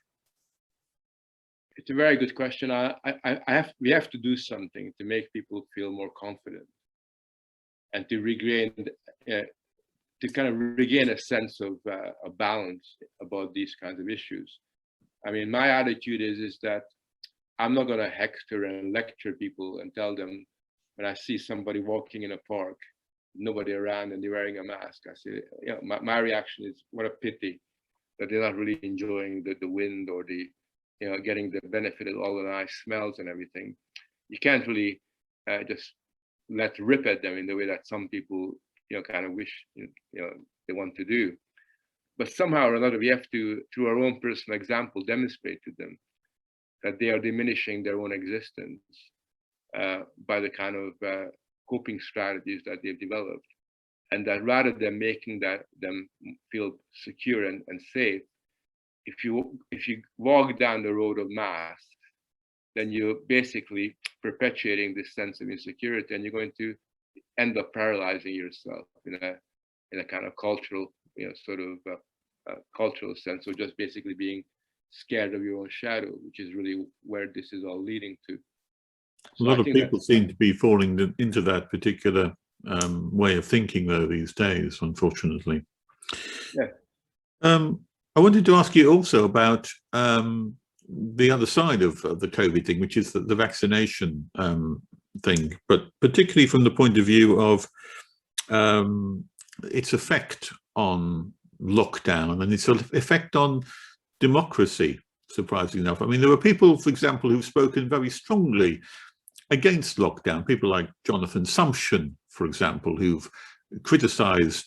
It's a very good question. We have to do something to make people feel more confident and to regain, to kind of regain a sense of a balance about these kinds of issues. I mean, my attitude is that I'm not going to hector and lecture people and tell them, when I see somebody walking in a park, nobody around and they're wearing a mask, I say, you know, my reaction is, what a pity that they're not really enjoying the wind or the, you know, getting the benefit of all the nice smells and everything. You can't really just let rip at them in the way that some people, you know, kind of wish, you know, they want to do. But somehow or another, we have to, through our own personal example, demonstrate to them that they are diminishing their own existence by the kind of coping strategies that they've developed, and that rather than making them feel secure and safe, if you walk down the road of masks, then you're basically perpetuating this sense of insecurity, and you're going to end up paralyzing yourself in a kind of cultural, you know, sort of cultural sense, or just basically being scared of your own shadow, which is really where this is all leading to. So a lot of people seem to be falling into that particular way of thinking, though, these days, unfortunately. Yeah. I wanted to ask you also about the other side of the COVID thing, which is the vaccination thing, but particularly from the point of view of its effect on lockdown and its effect on democracy, surprisingly enough. I mean, there were people, for example, who've spoken very strongly against lockdown, people like Jonathan Sumption, for example, who've criticized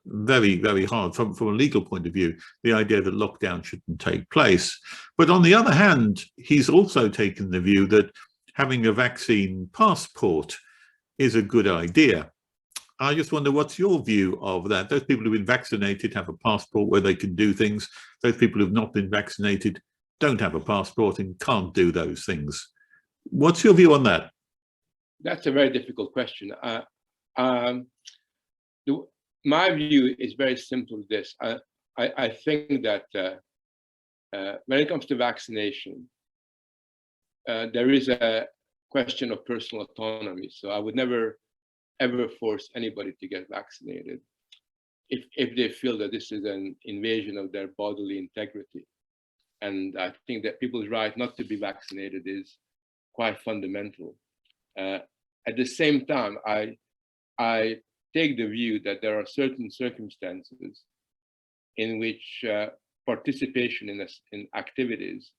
very, very hard from a legal point of view, the idea that lockdown shouldn't take place. But on the other hand, he's also taken the view that having a vaccine passport is a good idea. I just wonder, what's your view of that? Those people who've been vaccinated have a passport where they can do things. Those people who've not been vaccinated don't have a passport and can't do those things. What's your view on that? That's a very difficult question. My view is very simple. This I think that when it comes to vaccination, there is a question of personal autonomy. So I would never ever force anybody to get vaccinated if they feel that this is an invasion of their bodily integrity. And I think that people's right not to be vaccinated is quite fundamental. At the same time, I take the view that there are certain circumstances in which participation in activities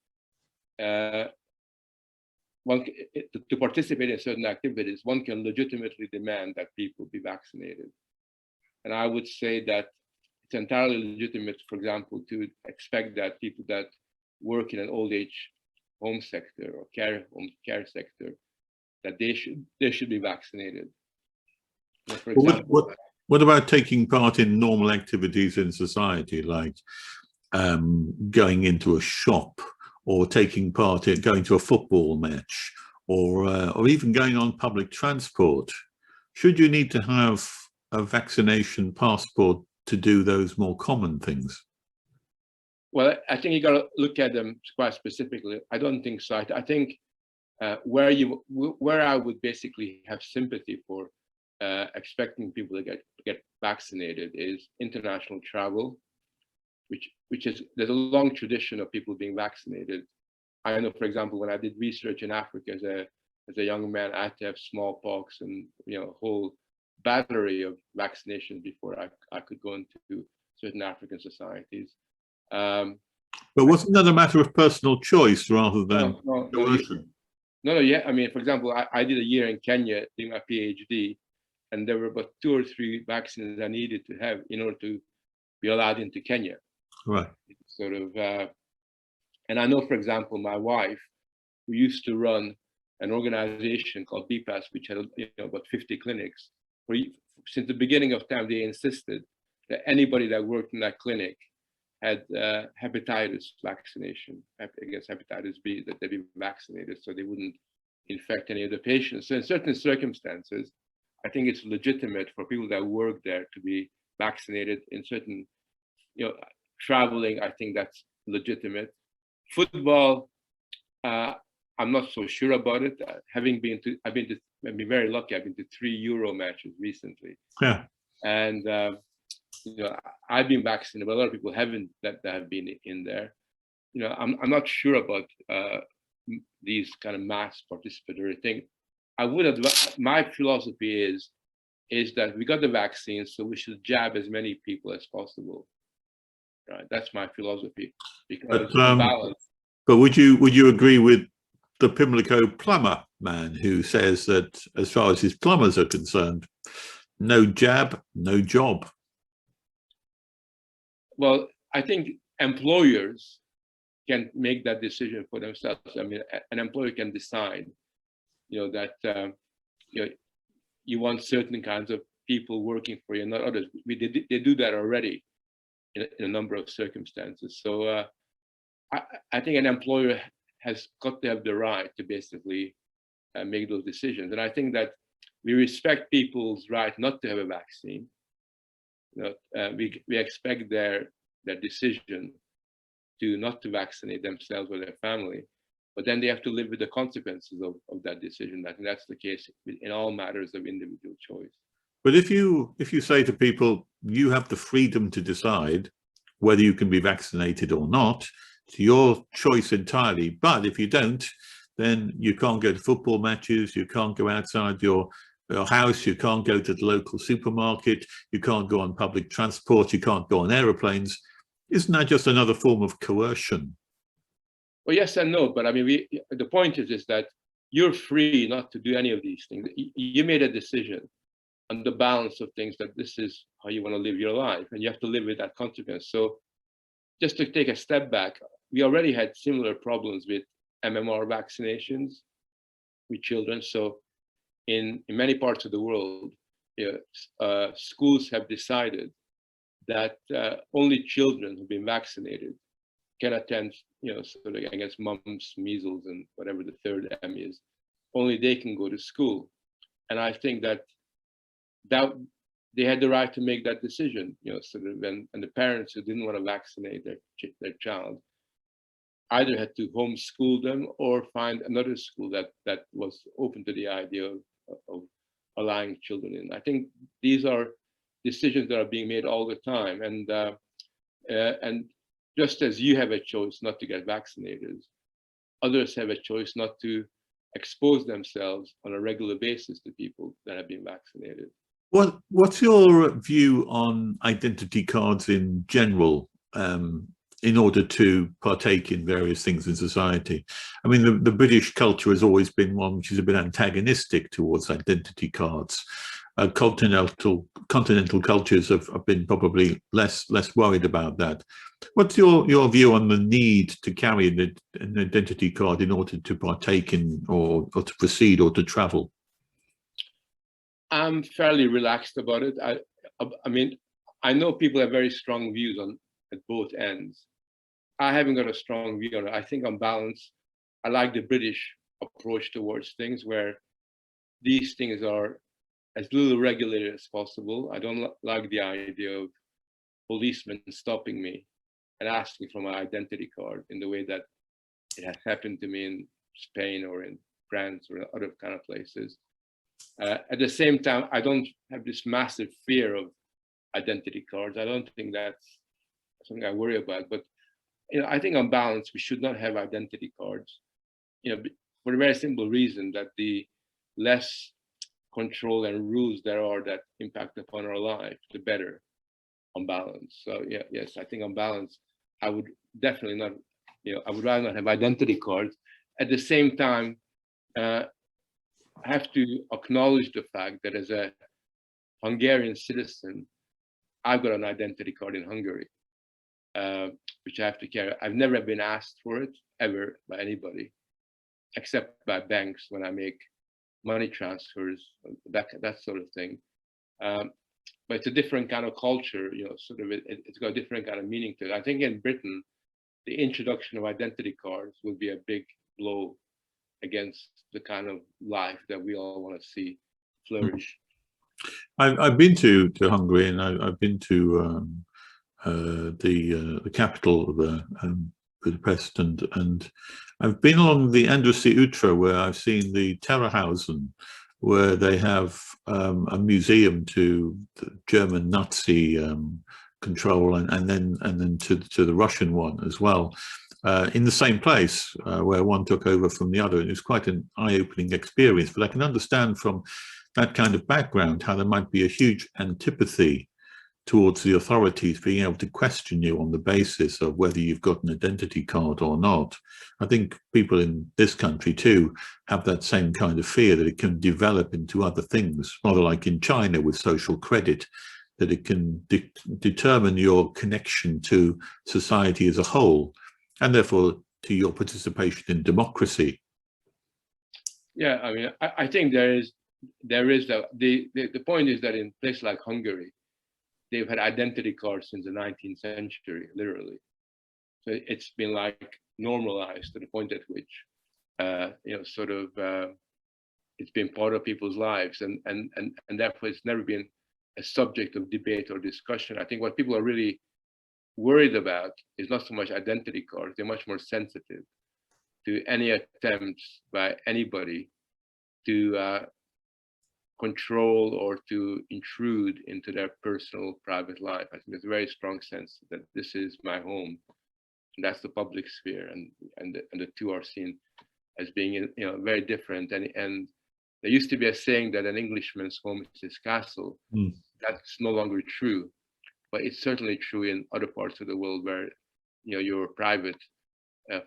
to participate in certain activities, one can legitimately demand that people be vaccinated. And I would say that it's entirely legitimate, for example, to expect that people that work in an old age home sector or care sector, that they should be vaccinated. You know, for example, what about taking part in normal activities in society, like going into a shop, or taking part in going to a football match, or even going on public transport? Should you need to have a vaccination passport to do those more common things? Well, I think you got to look at them quite specifically. I don't think so. I think where I would basically have sympathy for expecting people to get vaccinated is international travel, which is, there's a long tradition of people being vaccinated. I know, for example, when I did research in Africa as a young man, I had to have smallpox and a whole battery of vaccinations before I could go into certain African societies. But wasn't that a matter of personal choice rather than coercion? No, yeah. I mean, for example, I did a year in Kenya doing my PhD, and there were about 2 or 3 vaccines I needed to have in order to be allowed into Kenya. Right. Sort of, and I know, for example, my wife, who used to run an organization called BPAS, which had about 50 clinics. Since the beginning of time, they insisted that anybody that worked in that clinic had hepatitis vaccination against hepatitis B, that they be vaccinated so they wouldn't infect any of the patients. So in certain circumstances, I think it's legitimate for people that work there to be vaccinated. In certain, traveling, I think that's legitimate. Football, I'm not so sure about it. I've been very lucky. I've been to 3 Euro matches recently. Yeah. And I've been vaccinated, but a lot of people haven't that have been in there. I'm not sure about these kind of mass participatory thing. My philosophy is that we got the vaccine, so we should jab as many people as possible. Right, that's my philosophy. Because but would you agree with the Pimlico plumber man who says that as far as his plumbers are concerned, no jab, no job? Well, I think employers can make that decision for themselves. I mean, an employer can decide, that you want certain kinds of people working for you, not others. They do that already in a number of circumstances. So I think an employer has got to have the right to basically make those decisions. And I think that we respect people's right not to have a vaccine. We expect their decision to not to vaccinate themselves or their family, but then they have to live with the consequences of that decision. I think that's the case in all matters of individual choice. But if you say to people, you have the freedom to decide whether you can be vaccinated or not, it's your choice entirely. But if you don't, then you can't go to football matches, you can't go outside your house, you can't go to the local supermarket, you can't go on public transport, you can't go on aeroplanes. Isn't that just another form of coercion? Well, yes and no, but I mean, the point is that you're free not to do any of these things. You made a decision on the balance of things that this is how you want to live your life, and you have to live with that consequence. So just to take a step back, we already had similar problems with MMR vaccinations with children. So in many parts of the world, schools have decided that only children who've been vaccinated can attend, sort of against mumps, measles, and whatever the third M is. Only they can go to school. And I think that they had the right to make that decision, sort of, and the parents who didn't want to vaccinate their child either had to homeschool them or find another school that was open to the idea of allowing children in. I think these are decisions that are being made all the time, and just as you have a choice not to get vaccinated, others have a choice not to expose themselves on a regular basis to people that have been vaccinated. What's your view on identity cards in general? in order to partake in various things in society. I mean, the British culture has always been one which is a bit antagonistic towards identity cards. Continental cultures have been probably less worried about that. What's your view on the need to carry an identity card in order to partake in or to proceed or to travel? I'm fairly relaxed about it. I mean, I know people have very strong views at both ends. I haven't got a strong view on it. I think on balance, I like the British approach towards things where these things are as little regulated as possible. I don't like the idea of policemen stopping me and asking for my identity card in the way that it has happened to me in Spain or in France or other kind of places. At the same time, I don't have this massive fear of identity cards. I don't think that's something I worry about. But I think on balance, we should not have identity cards. For a very simple reason that the less control and rules there are that impact upon our life, the better on balance. So yes, I think on balance, I would definitely not, I would rather not have identity cards. At the same time, I have to acknowledge the fact that as a Hungarian citizen, I've got an identity card in Hungary, which I have to carry. I've never been asked for it ever by anybody, except by banks when I make money transfers, that sort of thing. But it's a different kind of culture, sort of it's got a different kind of meaning to it. I think in Britain, the introduction of identity cards would be a big blow against the kind of life that we all want to see flourish. I've been to Hungary, and I've been to the capital of Budapest, and I've been along the Andrusy Utra, where I've seen the Terrorhausen, where they have a museum to the German Nazi control, and then to the Russian one as well, in the same place where one took over from the other. It was quite an eye-opening experience. But I can understand from that kind of background how there might be a huge antipathy towards the authorities being able to question you on the basis of whether you've got an identity card or not. I think people in this country too have that same kind of fear that it can develop into other things, rather like in China with social credit, that it can determine your connection to society as a whole, and therefore to your participation in democracy. Yeah, I mean, I think the point is that in places like Hungary, they've had identity cards since the 19th century, literally. So it's been like normalized to the point at which, it's been part of people's lives, and therefore it's never been a subject of debate or discussion. I think what people are really worried about is not so much identity cards; they're much more sensitive to any attempts by anybody to control or to intrude into their personal private life. I think there's a very strong sense that this is my home, and that's the public sphere, and the two are seen as being very different. And there used to be a saying that an Englishman's home is his castle. That's no longer true, but it's certainly true in other parts of the world where your private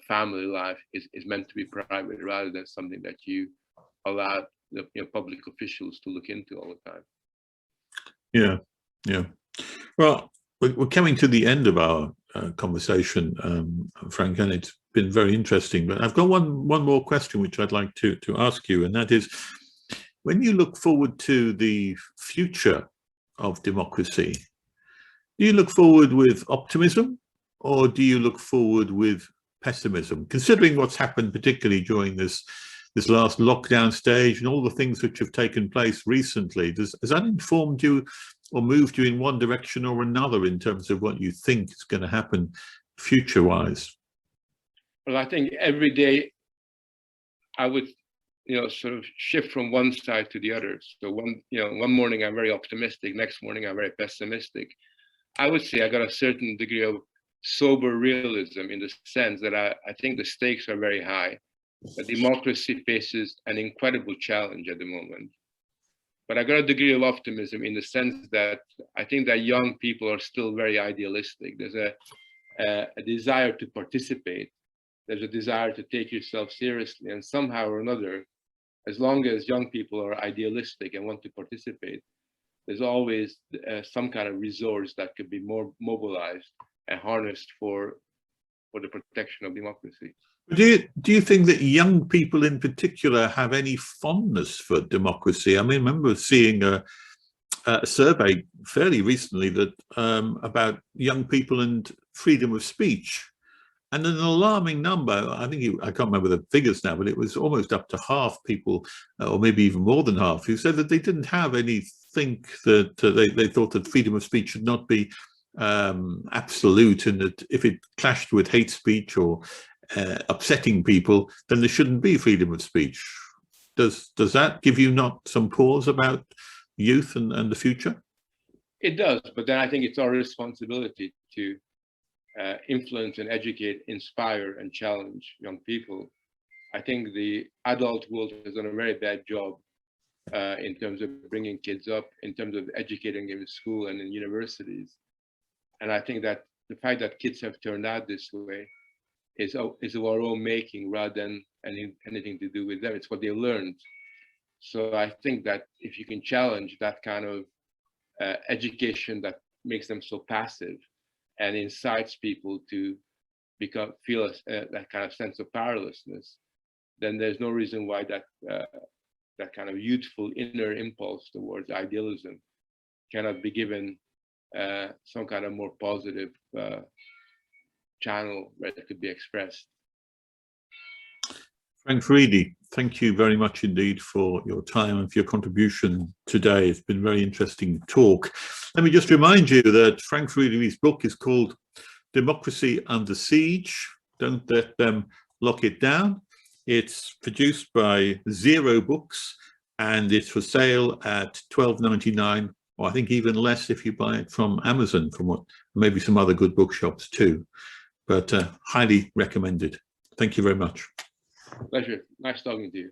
family life is meant to be private rather than something that you allow the public officials to look into all the time. Yeah. Well, we're coming to the end of our conversation, Frank, and it's been very interesting. But I've got one more question which I'd like to ask you, and that is, when you look forward to the future of democracy, do you look forward with optimism, or do you look forward with pessimism, considering what's happened particularly during this last lockdown stage and all the things which have taken place recently? Has that informed you or moved you in one direction or another in terms of what you think is going to happen future-wise? Well, I think every day I would, sort of shift from one side to the other. So one morning I'm very optimistic, next morning I'm very pessimistic. I would say I got a certain degree of sober realism in the sense that I think the stakes are very high. But democracy faces an incredible challenge at the moment. But I got a degree of optimism in the sense that I think that young people are still very idealistic. There's a a desire to participate. There's a desire to take yourself seriously, and somehow or another, as long as young people are idealistic and want to participate, there's always some kind of resource that could be more mobilized and harnessed for the protection of democracy. Do you think that young people in particular have any fondness for democracy? I mean, I remember seeing a survey fairly recently that about young people and freedom of speech, and an alarming number. I can't remember the figures now, but it was almost up to half people, or maybe even more than half, who said that they didn't have anything that they thought that freedom of speech should not be absolute, and that if it clashed with hate speech or upsetting people, then there shouldn't be freedom of speech. Does that give you not some pause about youth and the future? It does, but then I think it's our responsibility to influence and educate, inspire and challenge young people. I think the adult world has done a very bad job in terms of bringing kids up, in terms of educating them in school and in universities. And I think that the fact that kids have turned out this way is of our own making rather than anything to do with them. It's what they learned. So I think that if you can challenge that kind of education that makes them so passive and incites people to feel that kind of sense of powerlessness, then there's no reason why that kind of youthful inner impulse towards idealism cannot be given some kind of more positive channel where it could be expressed. Frank Furedi, thank you very much indeed for your time and for your contribution today. It's been a very interesting talk. Let me just remind you that Frank Furedi's book is called Democracy Under Siege. Don't let them lock it down. It's produced by Zero Books and it's for sale at $12.99, or I think even less if you buy it from Amazon, from maybe some other good bookshops too. But highly recommended. Thank you very much. Pleasure. Nice talking to you.